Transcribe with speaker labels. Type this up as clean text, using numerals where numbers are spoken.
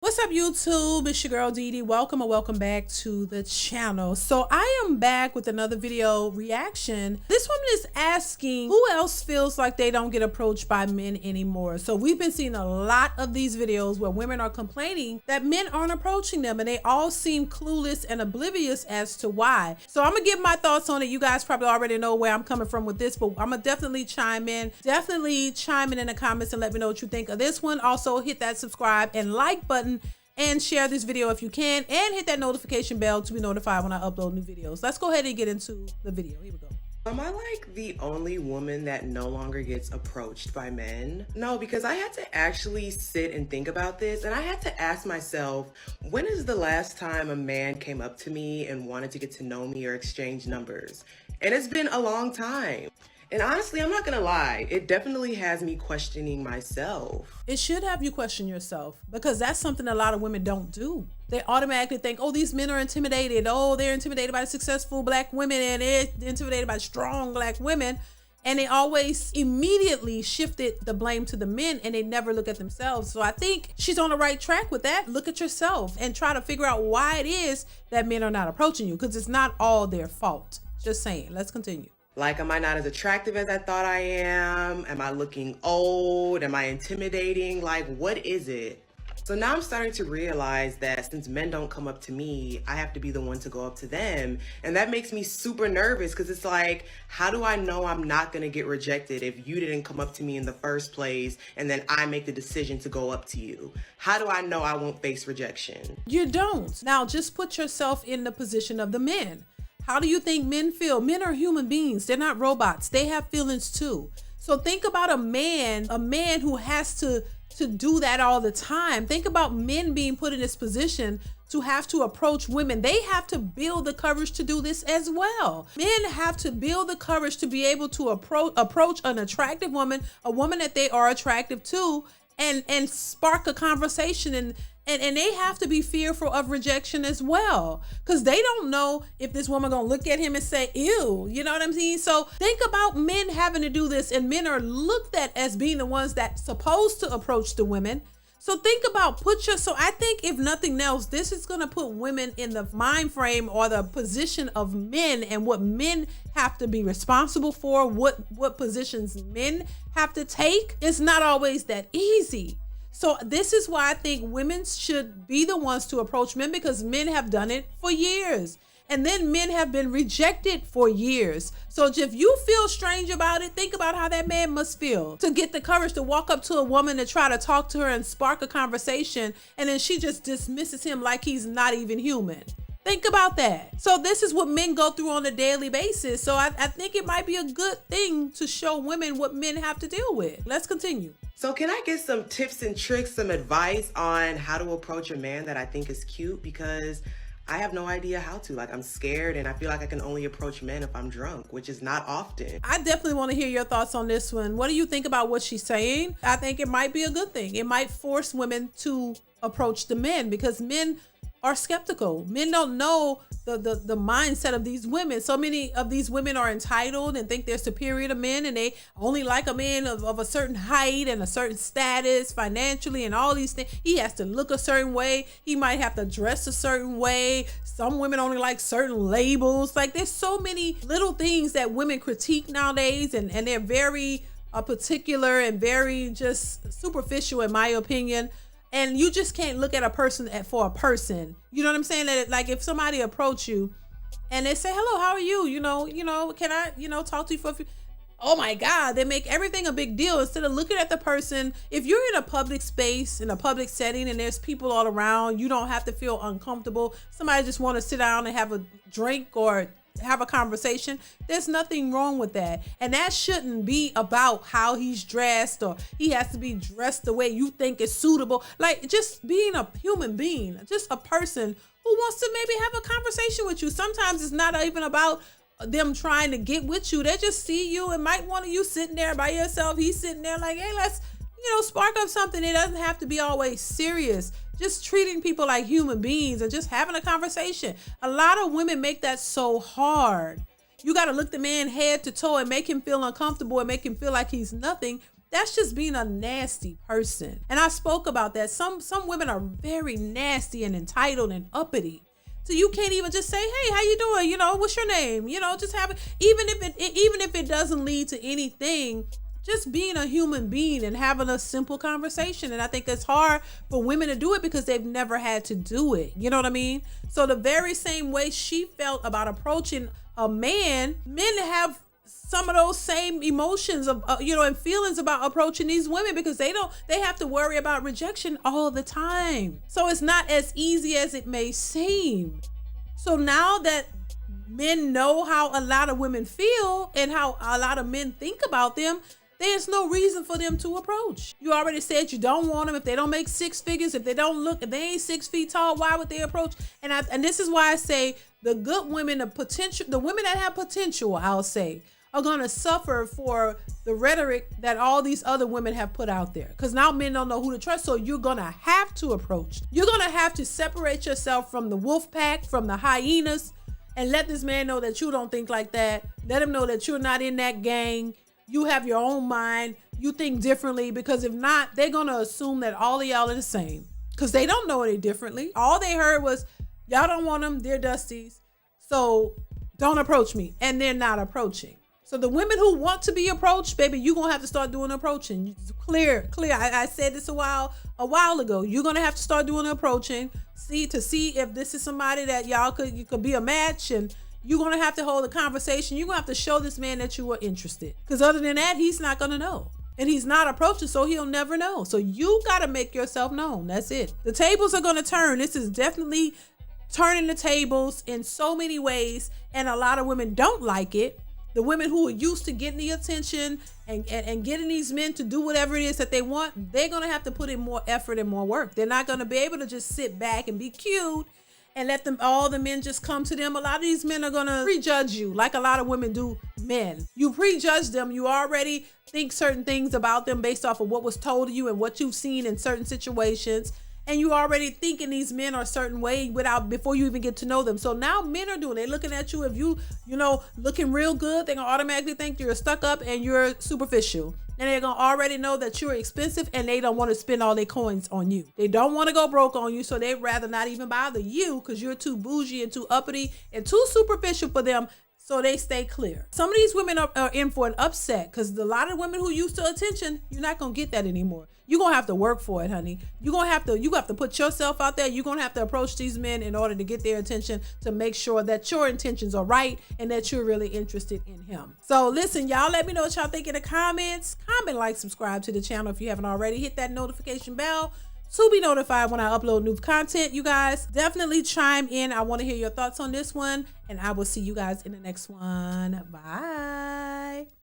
Speaker 1: What's up, YouTube? It's your girl DeeDee. Welcome or welcome back to the channel. So I am back with another video reaction. This woman is asking who else feels like they don't get approached by men anymore. So we've been seeing a lot of these videos where women are complaining that men aren't approaching them, and they all seem clueless and oblivious as to why. So I'm gonna give my thoughts on it. You guys probably already know where I'm coming from with this, but I'm gonna definitely chime in. Definitely chime in the comments and let me know what you think of this one. Also hit that subscribe and like button and share this video if you can, and hit that notification bell to be notified when I upload new videos. Let's go ahead and get into the video. Here we go.
Speaker 2: Am I like the only woman that no longer gets approached by men? No, because I had to actually sit and think about this, and I had to ask myself, when is the last time a man came up to me and wanted to get to know me or exchange numbers? And it's been a long time. And honestly, I'm not gonna lie, it definitely has me questioning myself.
Speaker 1: It should have you question yourself, because that's something a lot of women don't do. They automatically think, oh, these men are intimidated. Oh, they're intimidated by successful black women, and they're intimidated by strong black women. And they always immediately shifted the blame to the men, and they never look at themselves. So I think she's on the right track with that. Look at yourself and try to figure out why it is that men are not approaching you, because it's not all their fault. Just saying. Let's continue.
Speaker 2: Like, am I not as attractive as I thought I am? Am I looking old? Am I intimidating? Like, what is it? So now I'm starting to realize that since men don't come up to me, I have to be the one to go up to them. And that makes me super nervous, because it's like, how do I know I'm not going to get rejected if you didn't come up to me in the first place and then I make the decision to go up to you? How do I know I won't face rejection?
Speaker 1: You don't. Now just put yourself in the position of the men. How do you think men feel? Men are human beings. They're not robots. They have feelings too. So think about a man who has to do that all the time. Think about men being put in this position to have to approach women. They have to build the courage to do this as well. Men have to build the courage to be able to approach an attractive woman, a woman that they are attractive to, and spark a conversation, and they have to be fearful of rejection as well, because they don't know if this woman gonna look at him and say, ew, you know what I'm saying? So think about men having to do this, and men are looked at as being the ones that's supposed to approach the women. So think about, so I think if nothing else, this is gonna put women in the mind frame or the position of men, and what men have to be responsible for, what positions men have to take. It's not always that easy. So this is why I think women should be the ones to approach men, because men have done it for years. And then men have been rejected for years. So if you feel strange about it, think about how that man must feel to get the courage to walk up to a woman to try to talk to her and spark a conversation, and then she just dismisses him like he's not even human. Think about that. So this is what men go through on a daily basis. So I think it might be a good thing to show women what men have to deal with. Let's continue.
Speaker 2: So can I get some tips and tricks, some advice on how to approach a man that I think is cute? Because I have no idea how to. Like, I'm scared, and I feel like I can only approach men if I'm drunk, which is not often.
Speaker 1: I definitely want to hear your thoughts on this one. What do you think about what she's saying? I think it might be a good thing. It might force women to approach the men, because men are skeptical. Men don't know the mindset of these women. So many of these women are entitled and think they're superior to men, and they only like a man of a certain height and a certain status financially and all these things. He has to look a certain way. He might have to dress a certain way. Some women only like certain labels. Like, there's so many little things that women critique nowadays, and they're very particular and very just superficial, in my opinion. And you just can't look at a person for a person. You know what I'm saying? That, like, if somebody approach you and they say, hello, how are you? You know, can I, talk to you for a few? Oh my God, they make everything a big deal instead of looking at the person. If you're in a public space, in a public setting, and there's people all around, you don't have to feel uncomfortable. Somebody just want to sit down and have a drink or have a conversation. There's nothing wrong with that. And that shouldn't be about how he's dressed, or he has to be dressed the way you think is suitable. Like, just being a human being, just a person who wants to maybe have a conversation with you. Sometimes it's not even about them trying to get with you. They just see you and might want you sitting there by yourself. He's sitting there like, hey, let's, spark up something. It doesn't have to be always serious. Just treating people like human beings and just having a conversation. A lot of women make that so hard. You got to look the man head to toe and make him feel uncomfortable and make him feel like he's nothing. That's just being a nasty person. And I spoke about that. Some women are very nasty and entitled and uppity. So you can't even just say, hey, how you doing? You know, what's your name? You know, just have it. Even if it doesn't lead to anything, just being a human being and having a simple conversation. And I think it's hard for women to do it because they've never had to do it. You know what I mean? So the very same way she felt about approaching a man, men have some of those same emotions of and feelings about approaching these women, because they have to worry about rejection all the time. So it's not as easy as it may seem. So now that men know how a lot of women feel and how a lot of men think about them, there's no reason for them to approach. You already said you don't want them. If they don't make six figures, if they ain't 6 feet tall, why would they approach? And this is why I say the good women, the women that have potential, I'll say, are going to suffer for the rhetoric that all these other women have put out there. Because now men don't know who to trust. So you're going to have to approach. You're going to have to separate yourself from the wolf pack, from the hyenas, and let this man know that you don't think like that. Let him know that you're not in that gang. You have your own mind. You think differently, because if not, they're going to assume that all of y'all are the same, because they don't know any differently. All they heard was, y'all don't want them. They're dusties. So don't approach me. And they're not approaching. So the women who want to be approached, baby, you're going to have to start doing approaching. Clear. I said this a while ago. You're going to have to start doing approaching, see if this is somebody that you could be a match, and you're going to have to hold a conversation. You're going to have to show this man that you are interested. Because other than that, he's not going to know. And he's not approaching, so he'll never know. So you got to make yourself known. That's it. The tables are going to turn. This is definitely turning the tables in so many ways. And a lot of women don't like it. The women who are used to getting the attention and getting these men to do whatever it is that they want, they're going to have to put in more effort and more work. They're not going to be able to just sit back and be cute and let all the men just come to them. A lot of these men are going to prejudge you, like a lot of women do men. You prejudge them. You already think certain things about them based off of what was told to you and what you've seen in certain situations. And you already thinking these men are a certain way before you even get to know them. So now men are they're looking at you. If you looking real good, they're going to automatically think you're stuck up and you're superficial. And they're going to already know that you're expensive, and they don't want to spend all their coins on you. They don't want to go broke on you. So they'd rather not even bother you because you're too bougie and too uppity and too superficial for them. So they stay clear. Some of these women are in for an upset, because a lot of women who used to attention, you're not going to get that anymore. You're going to have to work for it, honey. You have to put yourself out there. You're going to have to approach these men in order to get their attention, to make sure that your intentions are right and that you're really interested in him. So listen, y'all, let me know what y'all think in the comments. Comment, like, subscribe to the channel if you haven't already. Hit that notification bell to be notified when I upload new content. You guys definitely chime in. I want to hear your thoughts on this one, and I will see you guys in the next one. Bye.